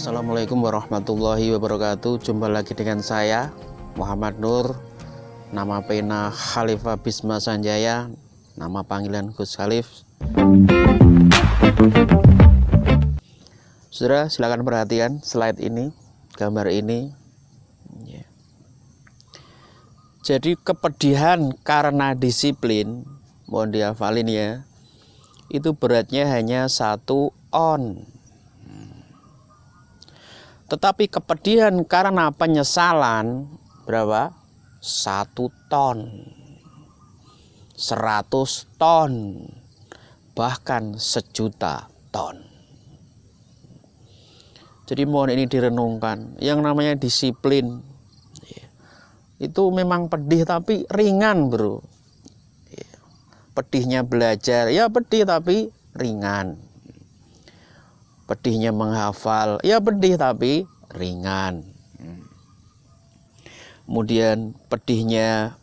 Assalamualaikum warahmatullahi wabarakatuh. Jumpa lagi dengan saya Muhammad Nur. Nama pena Khalifah Bisma Sanjaya, nama panggilan Gus Khalif. Saudara, silakan perhatikan slide ini, gambar ini. Jadi kepedihan karena disiplin, mohon dihafalin ya, itu beratnya hanya 1 on. Tetapi kepedihan karena penyesalan berapa? 1 ton, 100 ton, bahkan 1.000.000 ton. Jadi mohon ini direnungkan. Yang namanya disiplin itu memang pedih tapi ringan, bro. Pedihnya belajar, ya pedih tapi ringan. Pedihnya menghafal, ya pedih tapi ringan. Kemudian pedihnya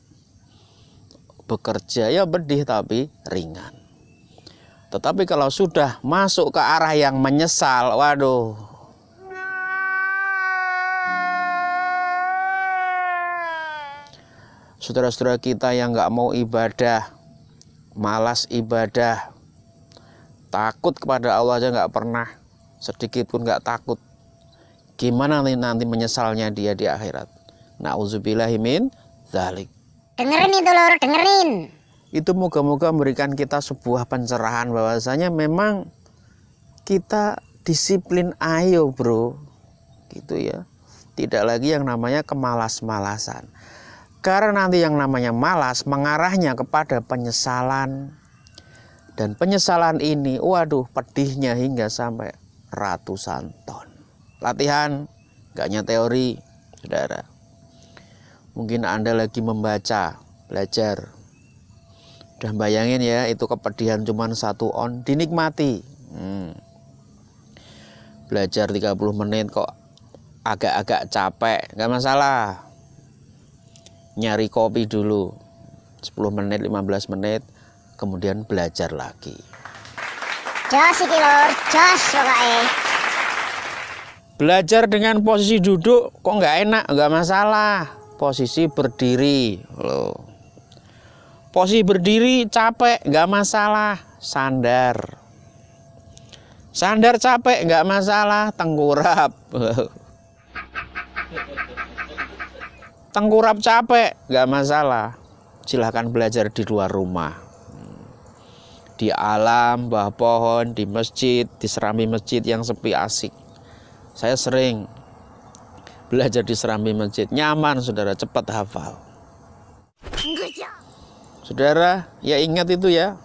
bekerja, ya pedih tapi ringan. Tetapi kalau sudah masuk ke arah yang menyesal, waduh. Saudara-saudara kita yang nggak mau ibadah, malas ibadah, takut kepada Allah aja nggak pernah, sedikit pun nggak takut. Gimana nanti menyesalnya dia di akhirat? Na'udzubillahi min dzalik. Dengerin itu lor, dengerin. Itu moga-moga memberikan kita sebuah pencerahan bahwasanya memang kita disiplin, ayo bro, gitu ya. Tidak lagi yang namanya kemalas-malasan. Karena nanti yang namanya malas mengarahnya kepada penyesalan. Dan penyesalan ini, waduh, pedihnya hingga sampai ratusan ton. Latihan, gak hanya teori, saudara. Mungkin Anda lagi membaca, belajar. Udah bayangin ya, itu kepedihan cuma 1 on, dinikmati. Belajar 30 menit kok agak-agak capek, gak masalah. Nyari kopi dulu, 10 menit, 15 menit, kemudian belajar lagi. Jos iki lor, jos pokoknya. Belajar dengan posisi duduk kok nggak enak, nggak masalah. Posisi berdiri, loh. Posisi berdiri capek, nggak masalah. Sandar. Sandar capek, nggak masalah. Tengkurap. Tengkurap capek, nggak masalah. Silahkan belajar di luar rumah. Di alam, bawah pohon, di masjid, di serambi masjid yang sepi asik. Saya sering belajar di serambi masjid, nyaman saudara, cepat hafal. Saudara, ya ingat itu ya.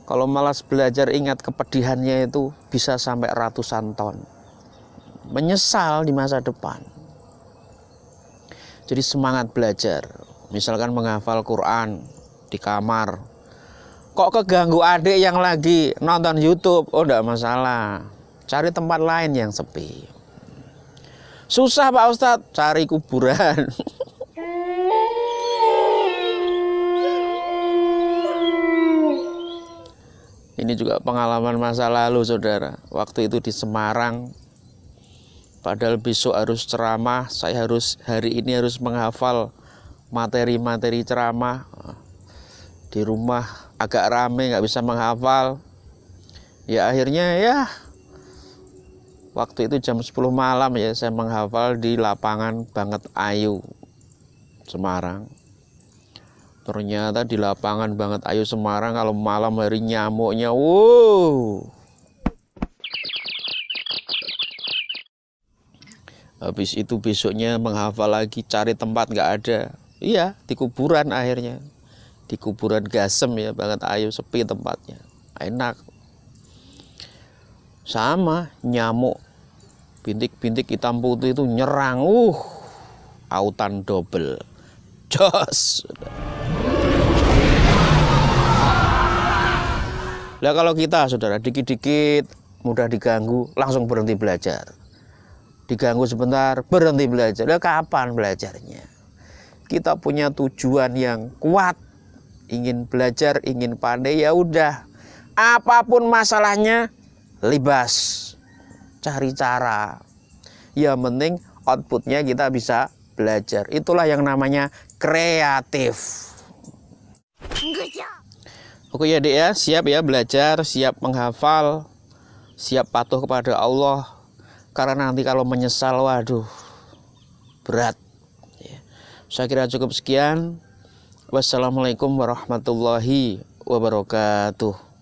Kalau malas belajar, ingat kepedihannya itu bisa sampai ratusan ton. Menyesal di masa depan. Jadi semangat belajar. Misalkan menghafal Quran di kamar. Kok keganggu adik yang lagi nonton YouTube? Oh, enggak masalah. Cari tempat lain yang sepi. Susah Pak Ustadz, cari kuburan. Ini juga pengalaman masa lalu saudara. Waktu itu di Semarang. Padahal besok harus ceramah. Saya hari ini harus menghafal materi-materi ceramah. Di rumah agak rame, nggak bisa menghafal. Ya akhirnya ya waktu itu jam 10 malam ya saya menghafal di lapangan Banget Ayu Semarang. Ternyata di lapangan Banget Ayu Semarang kalau malam hari nyamuknya wow. Habis itu besoknya menghafal lagi, cari tempat nggak ada. Iya, di kuburan akhirnya. Di kuburan Gasem ya, Banget Ayu, sepi tempatnya. Enak. Sama nyamuk bintik-bintik hitam putih itu nyerang, autan double, jos. Lah kalau kita saudara dikit-dikit mudah diganggu, langsung berhenti belajar. Diganggu sebentar, berhenti belajar. Lah kapan belajarnya? Kita punya tujuan yang kuat, ingin belajar, ingin pandai, ya udah. Apapun masalahnya, libas. cari cara. Yang penting outputnya kita bisa belajar. Itulah yang namanya kreatif. Oke ya Dek ya, siap ya belajar, siap menghafal, siap patuh kepada Allah. Karena nanti kalau menyesal, waduh, berat. Saya kira cukup sekian. Wassalamualaikum warahmatullahi wabarakatuh.